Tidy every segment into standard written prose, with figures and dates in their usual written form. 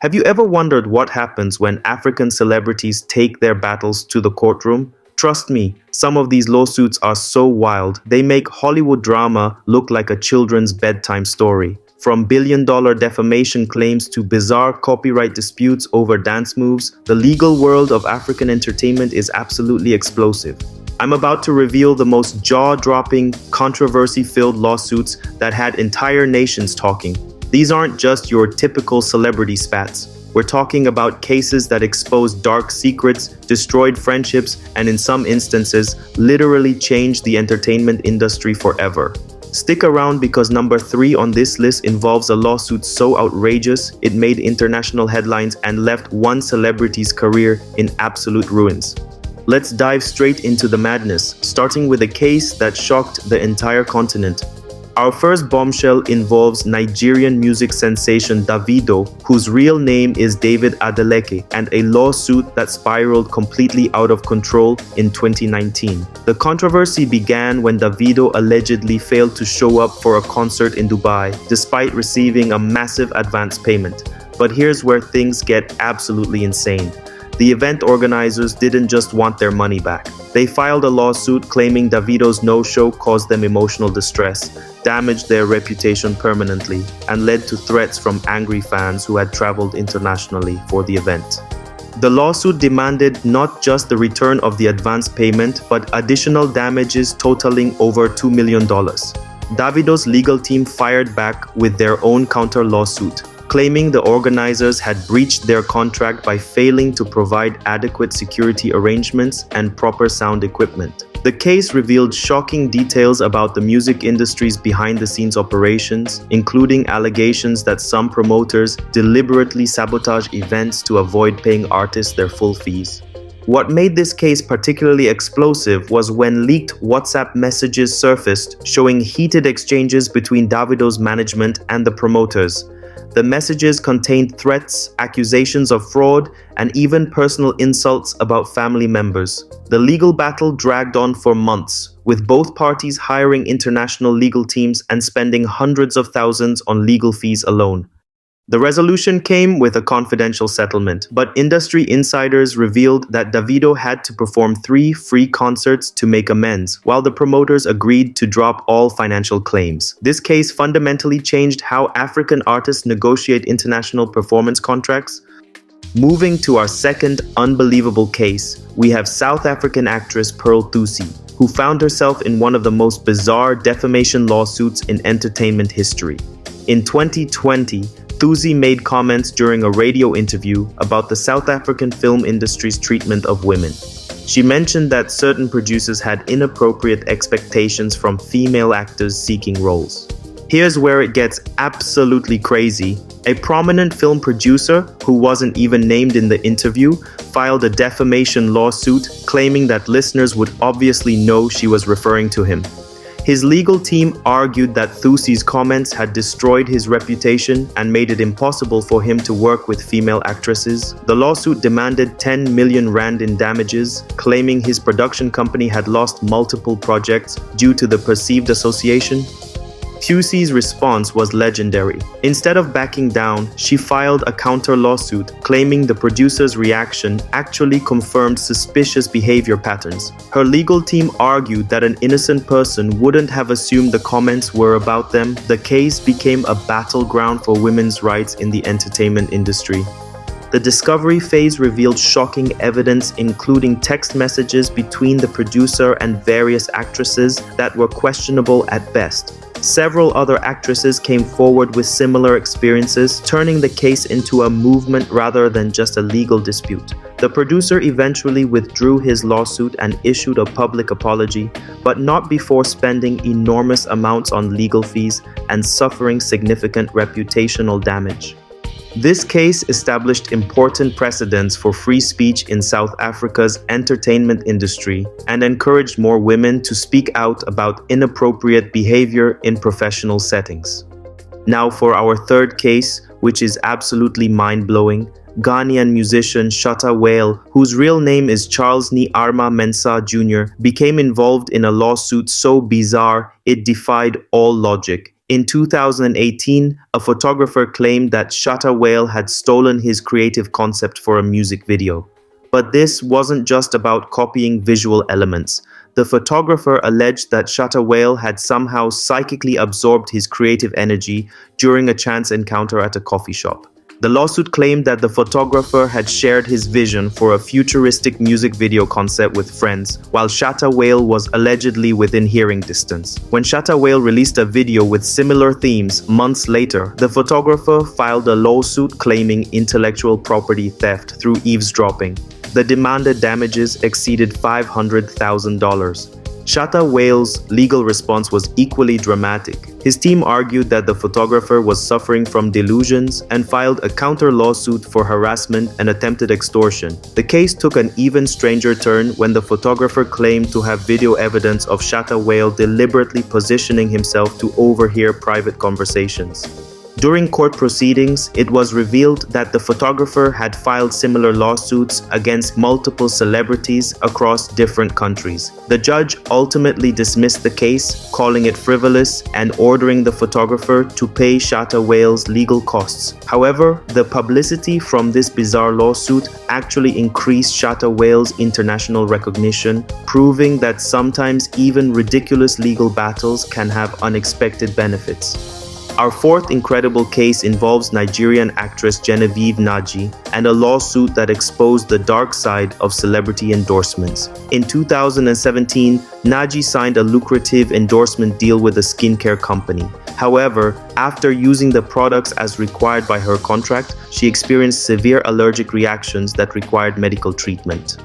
Have you ever wondered what happens when African celebrities take their battles to the courtroom? Trust me, some of these lawsuits are so wild, they make Hollywood drama look like a children's bedtime story. From billion-dollar defamation claims to bizarre copyright disputes over dance moves, the legal world of African entertainment is absolutely explosive. I'm about to reveal the most jaw-dropping, controversy-filled lawsuits that had entire nations talking. These aren't just your typical celebrity spats. We're talking about cases that expose dark secrets, destroyed friendships, and in some instances, literally changed the entertainment industry forever. Stick around because number 3 on this list involves a lawsuit so outrageous it made international headlines and left one celebrity's career in absolute ruins. Let's dive straight into the madness, starting with a case that shocked the entire continent. Our first bombshell involves Nigerian music sensation Davido, whose real name is David Adeleke, and a lawsuit that spiraled completely out of control in 2019. The controversy began when Davido allegedly failed to show up for a concert in Dubai, despite receiving a massive advance payment. But here's where things get absolutely insane. The event organizers didn't just want their money back. They filed a lawsuit claiming Davido's no-show caused them emotional distress, damaged their reputation permanently, and led to threats from angry fans who had traveled internationally for the event. The lawsuit demanded not just the return of the advance payment, but additional damages totaling over $2 million. Davido's legal team fired back with their own counter-lawsuit, claiming the organizers had breached their contract by failing to provide adequate security arrangements and proper sound equipment. The case revealed shocking details about the music industry's behind-the-scenes operations, including allegations that some promoters deliberately sabotage events to avoid paying artists their full fees. What made this case particularly explosive was when leaked WhatsApp messages surfaced showing heated exchanges between Davido's management and the promoters. The messages contained threats, accusations of fraud, and even personal insults about family members. The legal battle dragged on for months, with both parties hiring international legal teams and spending hundreds of thousands on legal fees alone. The resolution came with a confidential settlement, but industry insiders revealed that Davido had to perform 3 free concerts to make amends, while the promoters agreed to drop all financial claims. This case fundamentally changed how African artists negotiate international performance contracts. Moving to our second unbelievable case, we have South African actress Pearl Thusi, who found herself in one of the most bizarre defamation lawsuits in entertainment history. In 2020, Thusi made comments during a radio interview about the South African film industry's treatment of women. She mentioned that certain producers had inappropriate expectations from female actors seeking roles. Here's where it gets absolutely crazy. A prominent film producer, who wasn't even named in the interview, filed a defamation lawsuit claiming that listeners would obviously know she was referring to him. His legal team argued that Thusi's comments had destroyed his reputation and made it impossible for him to work with female actresses. The lawsuit demanded 10 million rand in damages, claiming his production company had lost multiple projects due to the perceived association. Thusi's response was legendary. Instead of backing down, she filed a counter-lawsuit claiming the producer's reaction actually confirmed suspicious behavior patterns. Her legal team argued that an innocent person wouldn't have assumed the comments were about them. The case became a battleground for women's rights in the entertainment industry. The discovery phase revealed shocking evidence, including text messages between the producer and various actresses that were questionable at best. Several other actresses came forward with similar experiences, turning the case into a movement rather than just a legal dispute. The producer eventually withdrew his lawsuit and issued a public apology, but not before spending enormous amounts on legal fees and suffering significant reputational damage. This case established important precedents for free speech in South Africa's entertainment industry and encouraged more women to speak out about inappropriate behavior in professional settings. Now for our third case, which is absolutely mind-blowing, Ghanaian musician Shatta Wale, whose real name is Charles Ni Arma Mensah Jr., became involved in a lawsuit so bizarre it defied all logic. In 2018, a photographer claimed that Shatta Whale had stolen his creative concept for a music video. But this wasn't just about copying visual elements. The photographer alleged that Shatta Whale had somehow psychically absorbed his creative energy during a chance encounter at a coffee shop. The lawsuit claimed that the photographer had shared his vision for a futuristic music video concept with friends, while Shatta Whale was allegedly within hearing distance. When Shatta Whale released a video with similar themes months later, the photographer filed a lawsuit claiming intellectual property theft through eavesdropping. The demanded damages exceeded $500,000. Shatta Whale's legal response was equally dramatic. His team argued that the photographer was suffering from delusions and filed a counter lawsuit for harassment and attempted extortion. The case took an even stranger turn when the photographer claimed to have video evidence of Shatta Whale deliberately positioning himself to overhear private conversations. During court proceedings, it was revealed that the photographer had filed similar lawsuits against multiple celebrities across different countries. The judge ultimately dismissed the case, calling it frivolous and ordering the photographer to pay Shatta Whale's legal costs. However, the publicity from this bizarre lawsuit actually increased Shatta Whale's international recognition, proving that sometimes even ridiculous legal battles can have unexpected benefits. Our fourth incredible case involves Nigerian actress Genevieve Nnaji and a lawsuit that exposed the dark side of celebrity endorsements. In 2017, Nnaji signed a lucrative endorsement deal with a skincare company. However, after using the products as required by her contract, she experienced severe allergic reactions that required medical treatment.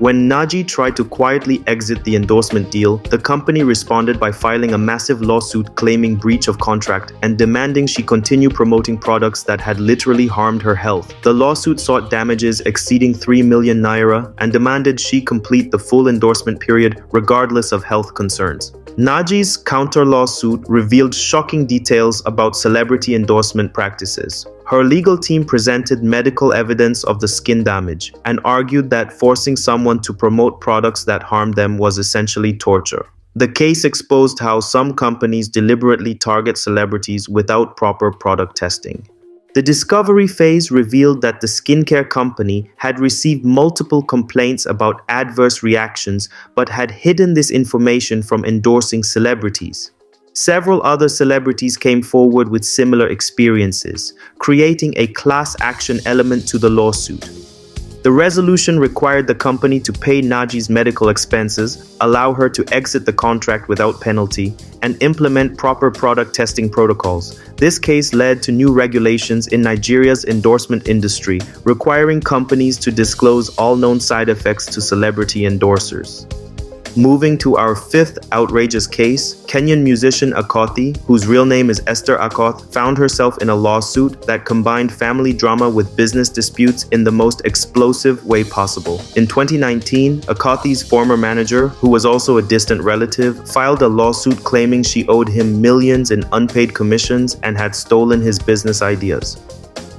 When Nnaji tried to quietly exit the endorsement deal, the company responded by filing a massive lawsuit claiming breach of contract and demanding she continue promoting products that had literally harmed her health. The lawsuit sought damages exceeding 3 million naira and demanded she complete the full endorsement period regardless of health concerns. Nnaji's counter-lawsuit revealed shocking details about celebrity endorsement practices. Her legal team presented medical evidence of the skin damage and argued that forcing someone to promote products that harm them was essentially torture. The case exposed how some companies deliberately target celebrities without proper product testing. The discovery phase revealed that the skincare company had received multiple complaints about adverse reactions but had hidden this information from endorsing celebrities. Several other celebrities came forward with similar experiences, creating a class action element to the lawsuit. The resolution required the company to pay Nnaji's medical expenses, allow her to exit the contract without penalty, and implement proper product testing protocols. This case led to new regulations in Nigeria's endorsement industry, requiring companies to disclose all known side effects to celebrity endorsers. Moving to our fifth outrageous case, Kenyan musician Akothee, whose real name is Esther Akoth, found herself in a lawsuit that combined family drama with business disputes in the most explosive way possible. In 2019, Akothee's former manager, who was also a distant relative, filed a lawsuit claiming she owed him millions in unpaid commissions and had stolen his business ideas.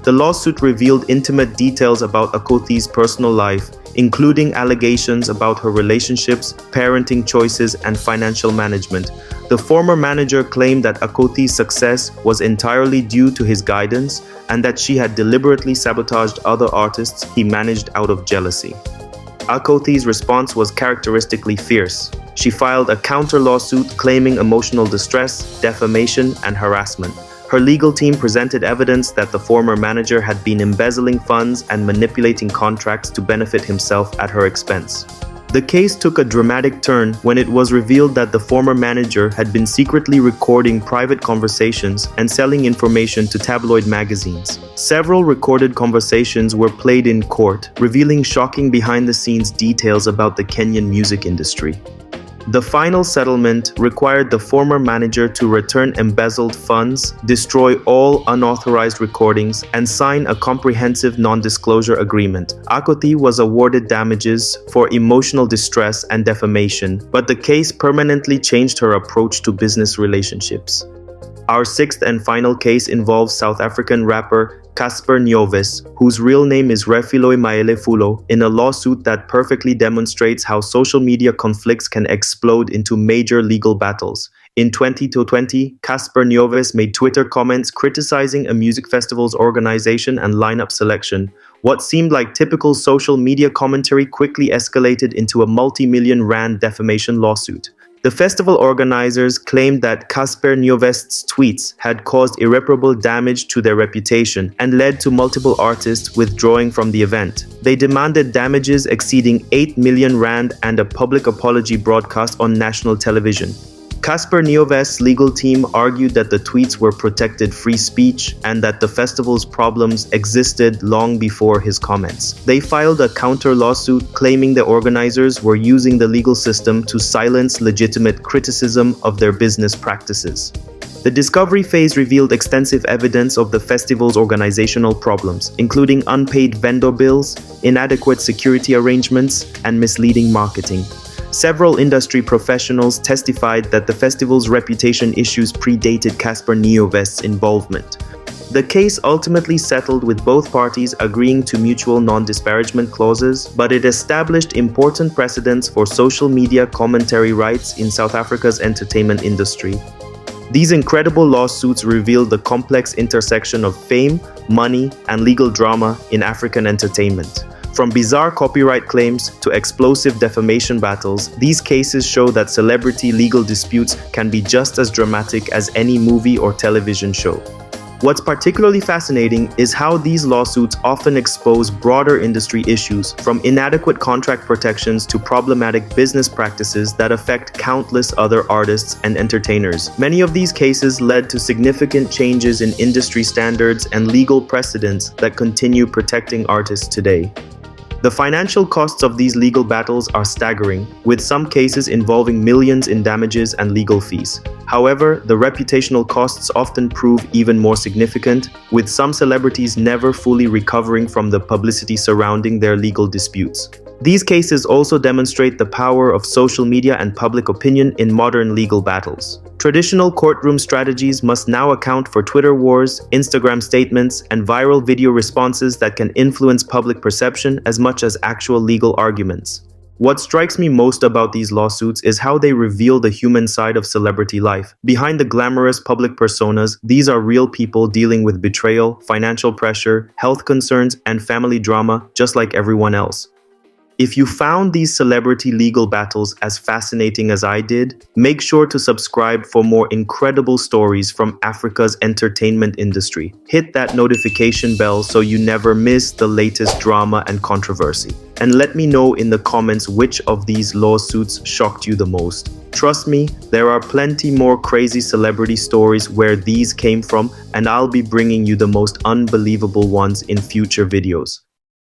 The lawsuit revealed intimate details about Akothee's personal life, including allegations about her relationships, parenting choices, and financial management. The former manager claimed that Akothee's success was entirely due to his guidance and that she had deliberately sabotaged other artists he managed out of jealousy. Akothee's response was characteristically fierce. She filed a counter-lawsuit claiming emotional distress, defamation, and harassment. Her legal team presented evidence that the former manager had been embezzling funds and manipulating contracts to benefit himself at her expense. The case took a dramatic turn when it was revealed that the former manager had been secretly recording private conversations and selling information to tabloid magazines. Several recorded conversations were played in court, revealing shocking behind-the-scenes details about the Kenyan music industry. The final settlement required the former manager to return embezzled funds, destroy all unauthorized recordings, and sign a comprehensive non-disclosure agreement. Akothee was awarded damages for emotional distress and defamation, but the case permanently changed her approach to business relationships. Our sixth and final case involves South African rapper Cassper Nyovest, whose real name is Refilwe Maelefulo, in a lawsuit that perfectly demonstrates how social media conflicts can explode into major legal battles. In 2020, Cassper Nyovest made Twitter comments criticizing a music festival's organization and lineup selection. What seemed like typical social media commentary quickly escalated into a multi-million rand defamation lawsuit. The festival organizers claimed that Cassper Nyovest's tweets had caused irreparable damage to their reputation and led to multiple artists withdrawing from the event. They demanded damages exceeding 8 million rand and a public apology broadcast on national television. Cassper Nyovest's legal team argued that the tweets were protected free speech and that the festival's problems existed long before his comments. They filed a counter lawsuit claiming the organizers were using the legal system to silence legitimate criticism of their business practices. The discovery phase revealed extensive evidence of the festival's organizational problems, including unpaid vendor bills, inadequate security arrangements, and misleading marketing. Several industry professionals testified that the festival's reputation issues predated Cassper Nyovest's involvement. The case ultimately settled with both parties agreeing to mutual non-disparagement clauses, but it established important precedents for social media commentary rights in South Africa's entertainment industry. These incredible lawsuits revealed the complex intersection of fame, money, and legal drama in African entertainment. From bizarre copyright claims to explosive defamation battles, these cases show that celebrity legal disputes can be just as dramatic as any movie or television show. What's particularly fascinating is how these lawsuits often expose broader industry issues, from inadequate contract protections to problematic business practices that affect countless other artists and entertainers. Many of these cases led to significant changes in industry standards and legal precedents that continue protecting artists today. The financial costs of these legal battles are staggering, with some cases involving millions in damages and legal fees. However, the reputational costs often prove even more significant, with some celebrities never fully recovering from the publicity surrounding their legal disputes. These cases also demonstrate the power of social media and public opinion in modern legal battles. Traditional courtroom strategies must now account for Twitter wars, Instagram statements, and viral video responses that can influence public perception as much as actual legal arguments. What strikes me most about these lawsuits is how they reveal the human side of celebrity life. Behind the glamorous public personas, these are real people dealing with betrayal, financial pressure, health concerns, and family drama, just like everyone else. If you found these celebrity legal battles as fascinating as I did, make sure to subscribe for more incredible stories from Africa's entertainment industry. Hit that notification bell so you never miss the latest drama and controversy. And let me know in the comments which of these lawsuits shocked you the most. Trust me, there are plenty more crazy celebrity stories where these came from, and I'll be bringing you the most unbelievable ones in future videos.